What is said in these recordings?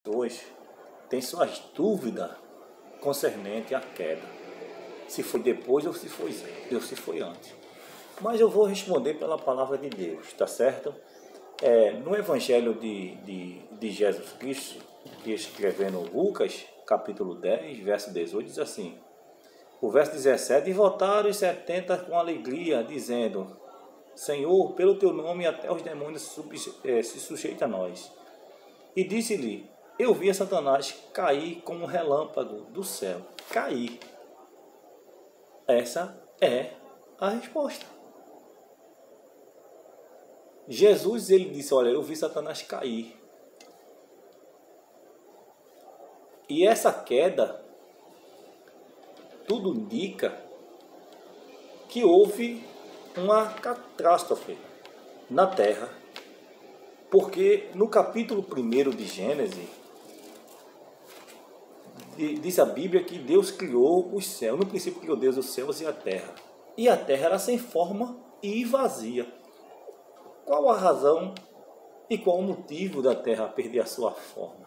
pessoas têm suas dúvidas concernente à queda. Se foi depois ou se foi antes. Mas eu vou responder pela palavra de Deus, tá certo? No Evangelho de Jesus Cristo, que escrevendo Lucas, capítulo 10, verso 18, diz assim: o verso 17: e voltaram os 70 com alegria, dizendo: Senhor, pelo teu nome até os demônios se sujeitam a nós. E disse-lhe: eu vi Satanás cair como um relâmpago do céu. Cair. Essa é a resposta. Jesus, ele disse: olha, eu vi Satanás cair. E essa queda, tudo indica que houve uma catástrofe na Terra. Porque no capítulo 1 de Gênesis, diz a Bíblia que Deus criou os céus. No princípio criou Deus os céus e a terra. E a terra era sem forma e vazia. Qual a razão e qual o motivo da terra perder a sua forma?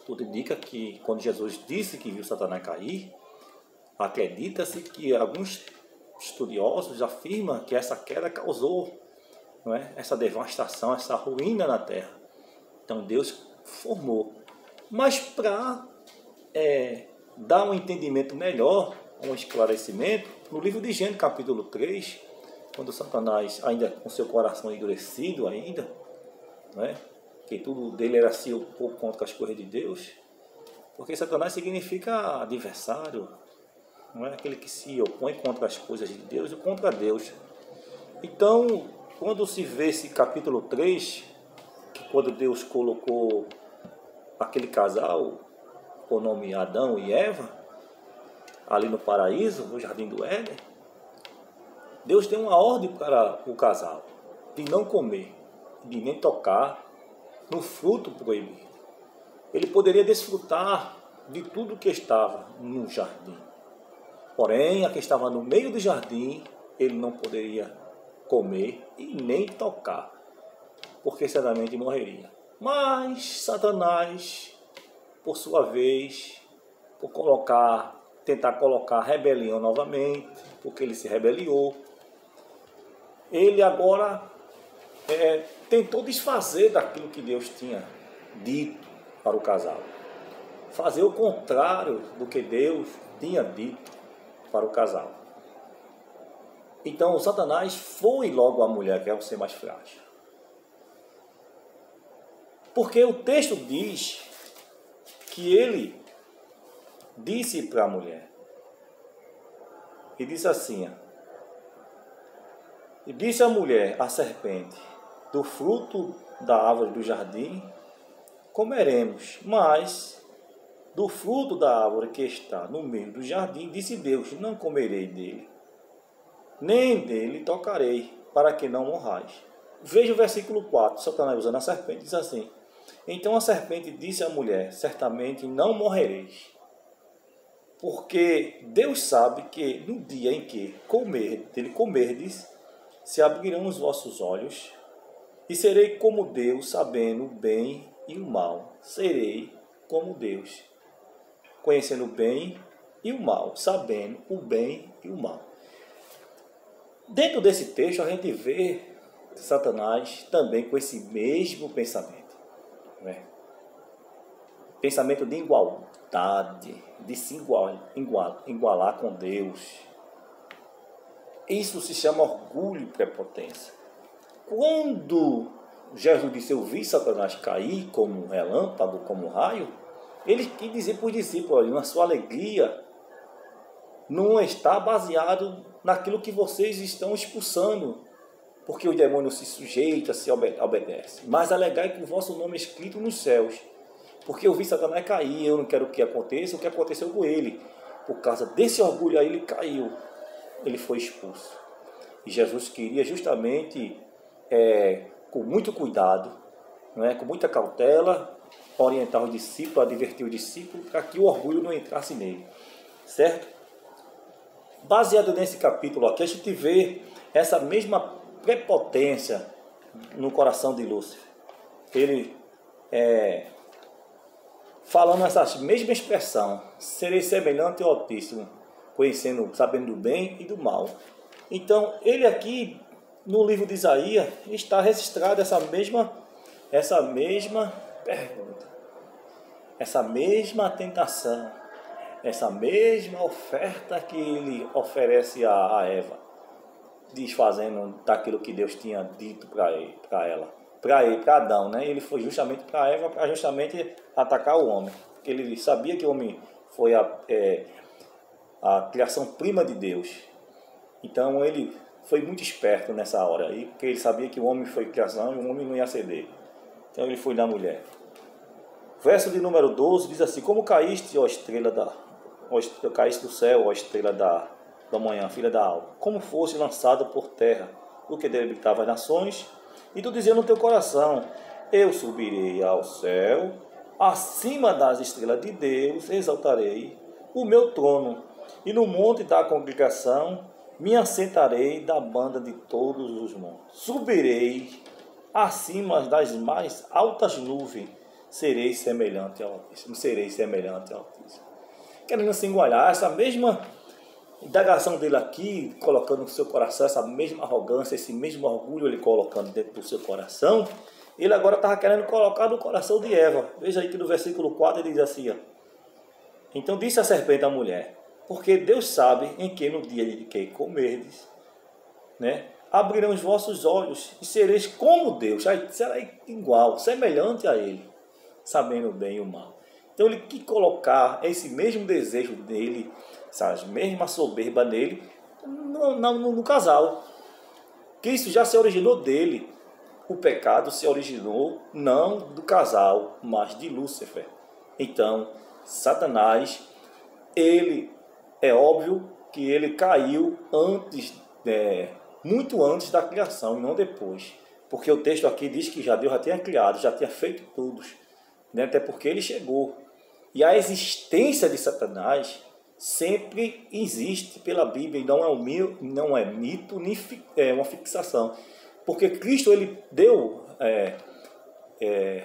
Tudo indica que quando Jesus disse que viu Satanás cair, acredita-se que alguns estudiosos afirmam que essa queda causou, não é, essa devastação, essa ruína na terra. Então Deus formou. Mas para dar um entendimento melhor, um esclarecimento, no livro de Gênesis, capítulo 3, quando Satanás, ainda com seu coração endurecido ainda, não é? Que tudo dele era assim, um pouco contra as coisas de Deus, porque Satanás significa adversário, não é? Aquele que se opõe contra as coisas de Deus e contra Deus. Então, quando se vê esse capítulo 3, que quando Deus colocou aquele casal, o nome Adão e Eva, ali no paraíso, no jardim do Éden, Deus deu uma ordem para o casal de não comer, de nem tocar no fruto proibido. Ele poderia desfrutar de tudo que estava no jardim. Porém, a que estava no meio do jardim, ele não poderia comer e nem tocar, porque certamente morreria. Mas Satanás, por sua vez, por tentar colocar rebelião novamente, porque ele se rebeliou, ele agora tentou desfazer daquilo que Deus tinha dito para o casal. Fazer o contrário do que Deus tinha dito para o casal. Então, o Satanás foi logo à mulher, que é o ser mais frágil. Porque o texto diz que ele disse para a mulher, e disse assim: e disse a mulher, a serpente, do fruto da árvore do jardim comeremos, mas do fruto da árvore que está no meio do jardim, disse Deus: não comerei dele, nem dele tocarei, para que não morrais. Veja o versículo 4, Satanás usando a serpente, diz assim: então a serpente disse à mulher: certamente não morrereis, porque Deus sabe que no dia em que comerdes, se abrirão os vossos olhos, e serei como Deus, sabendo o bem e o mal. Serei como Deus, conhecendo o bem e o mal, sabendo o bem e o mal. Dentro desse texto a gente vê Satanás também com esse mesmo pensamento, né? Pensamento de igualdade, de se igualar com Deus. Isso se chama orgulho e prepotência. Quando Jesus disse: eu vi Satanás cair como um relâmpago, como um raio, ele quis dizer para os discípulos: olha, a sua alegria não está baseado naquilo que vocês estão expulsando, porque o demônio se sujeita, se obedece. Mas alegai que o vosso nome é escrito nos céus, porque eu vi Satanás cair, eu não quero que aconteça o que aconteceu com ele. Por causa desse orgulho aí, ele caiu, ele foi expulso. E Jesus queria justamente, com muito cuidado, com muita cautela, orientar o discípulo, advertir o discípulo, para que o orgulho não entrasse nele. Certo? Baseado nesse capítulo aqui, a gente vê essa mesma prepotência no coração de Lúcifer. Ele falando essa mesma expressão, serei semelhante ao Altíssimo, conhecendo, sabendo do bem e do mal. Então, ele aqui, no livro de Isaías, está registrada essa mesma pergunta, essa mesma tentação, essa mesma oferta que ele oferece a Eva, desfazendo daquilo que Deus tinha dito para Adão, né? Ele foi justamente para Eva, para justamente atacar o homem, porque ele sabia que o homem foi a criação prima de Deus. Então ele foi muito esperto nessa hora aí, porque ele sabia que o homem foi criação e o homem não ia ceder. Então ele foi na mulher. Verso de número 12 diz assim: como caíste, ó estrela caíste do céu, ó estrela da manhã, filha da alva, como fosse lançado por terra, o que debitava as nações, e tu dizia no teu coração: eu subirei ao céu, acima das estrelas de Deus, exaltarei o meu trono, e no monte da congregação me assentarei da banda de todos os montes. Subirei acima das mais altas nuvens, serei semelhante ao Altíssimo. Serei semelhante ao Altíssimo. Querendo se igualar, essa mesma indagação dele aqui, colocando no seu coração, essa mesma arrogância, esse mesmo orgulho ele colocando dentro do seu coração, ele agora estava querendo colocar no coração de Eva. Veja aí que no versículo 4 ele diz assim: então disse a serpente à mulher: porque Deus sabe em que no dia de que comerdes, né, abrirão os vossos olhos e sereis como Deus. Aí será igual, semelhante a Ele, sabendo o bem e o mal. Então ele quis colocar esse mesmo desejo dele, essa mesma soberba nele, no casal. Que isso já se originou dele. O pecado se originou não do casal, mas de Lúcifer. Então, Satanás, ele é óbvio que ele caiu antes, muito antes da criação e não depois. Porque o texto aqui diz que Deus já tinha criado, já tinha feito tudo, né? Até porque ele chegou. E a existência de Satanás sempre existe pela Bíblia, e não é mito, nem uma fixação. Porque Cristo, ele deu,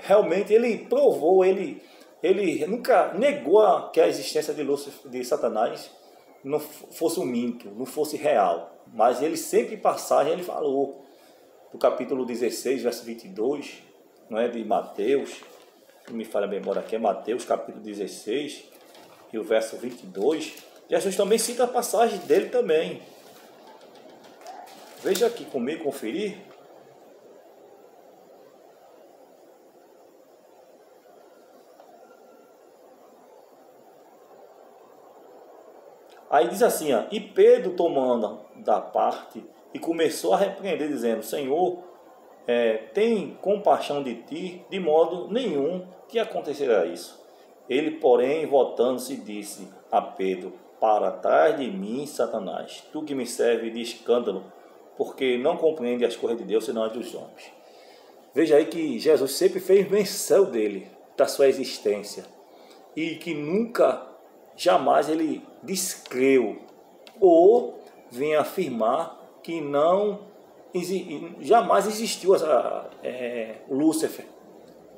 realmente, ele provou, ele nunca negou que a existência de Satanás não fosse um mito, não fosse real. Mas ele sempre, em passagem, ele falou, do capítulo 16, verso 22, não é, de Mateus, não me falha a memória aqui, é Mateus capítulo 16 e o verso 22, Jesus também cita a passagem dele também. Veja aqui comigo, conferir. Aí diz assim, e Pedro tomando da parte e começou a repreender, dizendo: Senhor, tem compaixão de ti, de modo nenhum te acontecerá isso. Ele, porém, voltando-se, disse a Pedro: para trás de mim, Satanás, tu que me serve de escândalo, porque não compreende as coisas de Deus, senão as dos homens. Veja aí que Jesus sempre fez menção dele, da sua existência, e que nunca, jamais ele descreu ou vem afirmar que jamais existiu Lúcifer,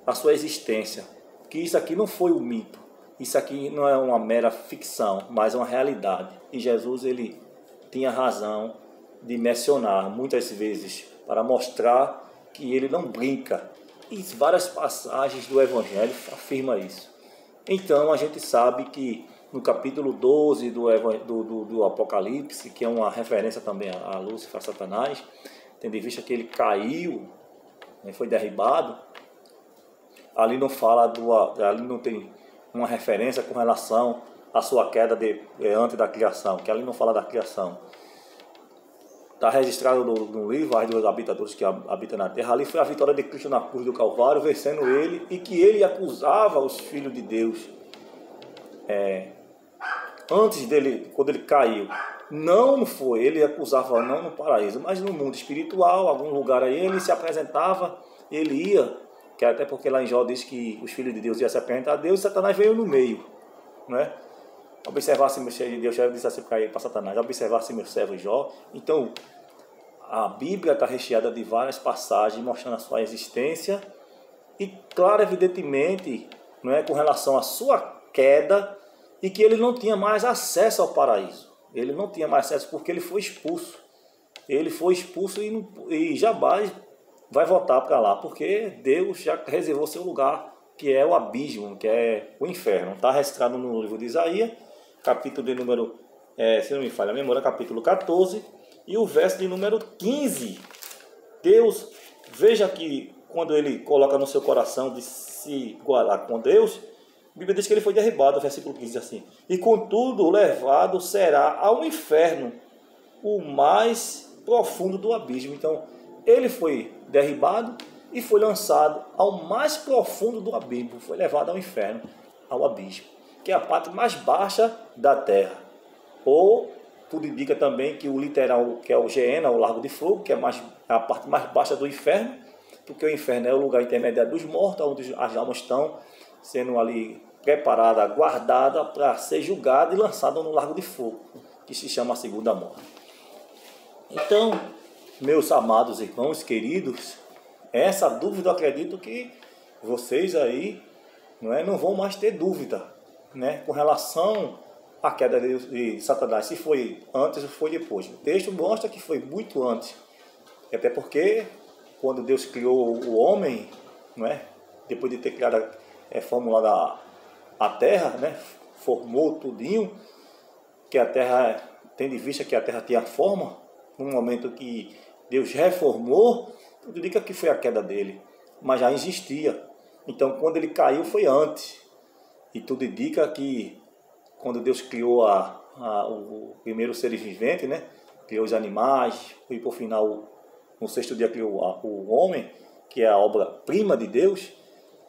a sua existência, que isso aqui não foi um mito, isso aqui não é uma mera ficção, mas uma realidade. E Jesus, ele tinha razão de mencionar muitas vezes para mostrar que ele não brinca, e várias passagens do Evangelho afirmam isso. Então a gente sabe que no capítulo 12 do Apocalipse, que é uma referência também a Lúcifer, a Satanás, tendo em vista que ele caiu, foi derribado, ali não tem uma referência com relação à sua queda antes da criação, que ali não fala da criação. Está registrado no livro As dos Habitadores que Habitam na Terra. Ali foi a vitória de Cristo na cruz do Calvário, vencendo ele, e que ele acusava os filhos de Deus antes dele, quando ele caiu. Não foi, ele acusava não no paraíso, mas no mundo espiritual, algum lugar aí, ele se apresentava, ele ia, que até porque lá em Jó diz que os filhos de Deus iam se apresentar a Deus, e Satanás veio no meio, né? Observasse meu servo de Deus, já disse assim para Satanás: observasse meu servo Jó. Então, a Bíblia está recheada de várias passagens mostrando a sua existência, e claro, evidentemente, não é, com relação à sua queda, e que ele não tinha mais acesso ao paraíso. Ele não tinha mais acesso porque ele foi expulso. Ele foi expulso e jamais vai voltar para lá, porque Deus já reservou seu lugar, que é o abismo, que é o inferno. Está registrado no livro de Isaías, capítulo de número, se não me falha a memória, capítulo 14, e o verso de número 15. Deus, veja que quando ele coloca no seu coração de se igualar com Deus, a Bíblia diz que ele foi derribado, o versículo 15 assim: e contudo levado será ao inferno, o mais profundo do abismo. Então, ele foi derribado e foi lançado ao mais profundo do abismo, foi levado ao inferno, ao abismo, que é a parte mais baixa da terra. Ou, tudo indica também que o literal, que é o Geena, o Lago de Fogo, que é a parte mais baixa do inferno, porque o inferno é o lugar intermediário dos mortos, onde as almas estão sendo ali preparada, guardada para ser julgada e lançada no Lago de Fogo, que se chama a segunda morte. Então, meus amados irmãos queridos, essa dúvida eu acredito que vocês aí não vão mais ter dúvida, com relação à queda de Satanás, se foi antes ou foi depois. O texto mostra que foi muito antes, até porque quando Deus criou o homem, depois de ter criado, formulado a terra, formou tudinho, que a terra, tendo em vista que a terra tinha forma, no momento que Deus reformou, tudo indica que foi a queda dele, mas já existia. Então, quando ele caiu, foi antes. E tudo indica que quando Deus criou o primeiro ser vivente, criou os animais, e por final, no sexto dia, criou o homem, que é a obra-prima de Deus,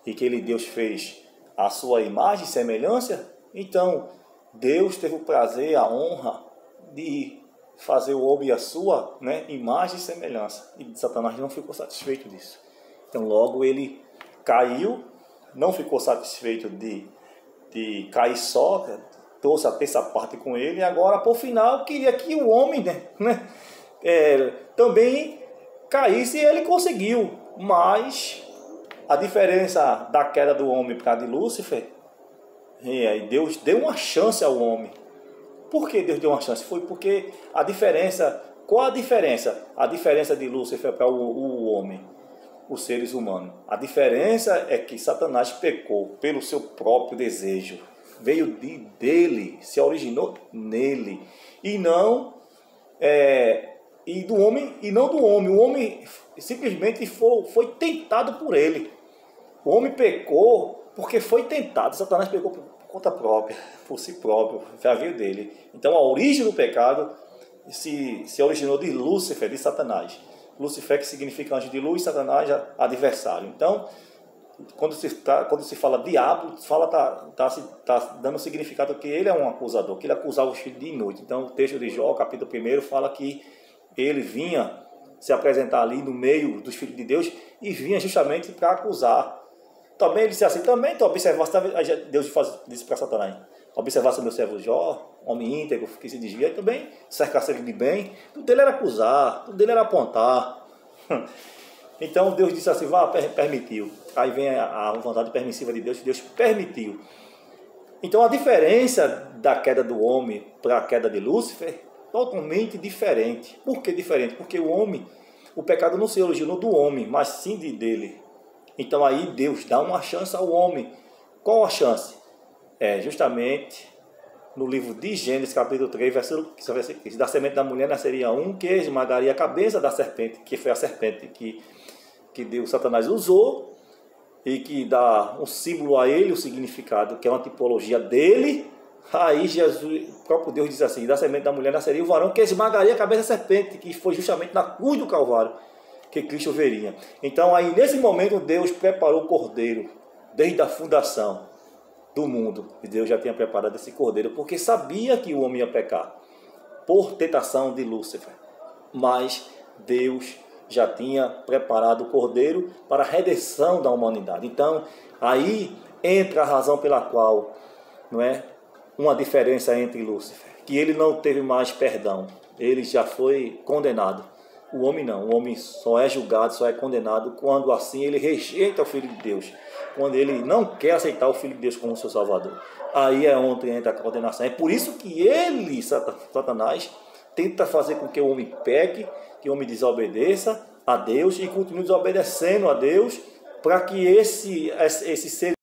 e que Deus fez a sua imagem e semelhança. Então, Deus teve o prazer, a honra de fazer o homem a sua imagem e semelhança. E Satanás não ficou satisfeito disso. Então logo ele caiu, não ficou satisfeito de cair só, trouxe a terça parte com ele, e agora por final queria que o homem também caísse, e ele conseguiu. Mas a diferença da queda do homem para a de Lúcifer, Deus deu uma chance ao homem. Por que Deus deu uma chance? Foi porque a diferença... Qual a diferença? A diferença de Lúcifer para o homem, os seres humanos. A diferença é que Satanás pecou pelo seu próprio desejo. Veio dele, se originou nele. E não do homem. O homem simplesmente foi tentado por ele. O homem pecou porque foi tentado. Satanás pecou por conta própria, por si próprio, já veio dele. Então a origem do pecado se originou de Lúcifer, de Satanás. Lúcifer, que significa anjo de luz, Satanás, adversário. Então, quando se fala diabo, tá dando significado que ele é um acusador, que ele acusava os filhos de noite. Então o texto de Jó, capítulo 1, fala que ele vinha se apresentar ali no meio dos filhos de Deus e vinha justamente para acusar. Também ele disse assim, também tu observaste, Deus disse para Satanás, observaste o meu servo Jó, homem íntegro, que se desvia, e também cercasse ele de bem. Tudo dele era acusar, tudo dele era apontar. Então Deus disse assim, permitiu. Aí vem a vontade permissiva de Deus, Deus permitiu. Então a diferença da queda do homem para a queda de Lúcifer, totalmente diferente. Por que diferente? Porque o pecado não se originou do homem, mas sim dele. Então aí Deus dá uma chance ao homem. Qual a chance? Justamente no livro de Gênesis, capítulo 3, versículo 15. Da semente da mulher nasceria um que esmagaria a cabeça da serpente, que foi a serpente que Deus, Satanás, usou, e que dá um símbolo a ele, o significado, que é uma tipologia dele. Aí Jesus, o próprio Deus diz assim, da semente da mulher nasceria o varão que esmagaria a cabeça da serpente, que foi justamente na cruz do Calvário que Cristo veria. Então aí nesse momento Deus preparou o cordeiro, desde a fundação do mundo. E Deus já tinha preparado esse cordeiro, porque sabia que o homem ia pecar, por tentação de Lúcifer. Mas Deus já tinha preparado o cordeiro para a redenção da humanidade. Então aí entra a razão pela qual uma diferença entre Lúcifer, que ele não teve mais perdão, ele já foi condenado. O homem não. O homem só é julgado, só é condenado quando assim ele rejeita o Filho de Deus. Quando ele não quer aceitar o Filho de Deus como seu Salvador. Aí é onde entra a condenação. É por isso que ele, Satanás, tenta fazer com que o homem peque, que o homem desobedeça a Deus e continue desobedecendo a Deus, para que esse ser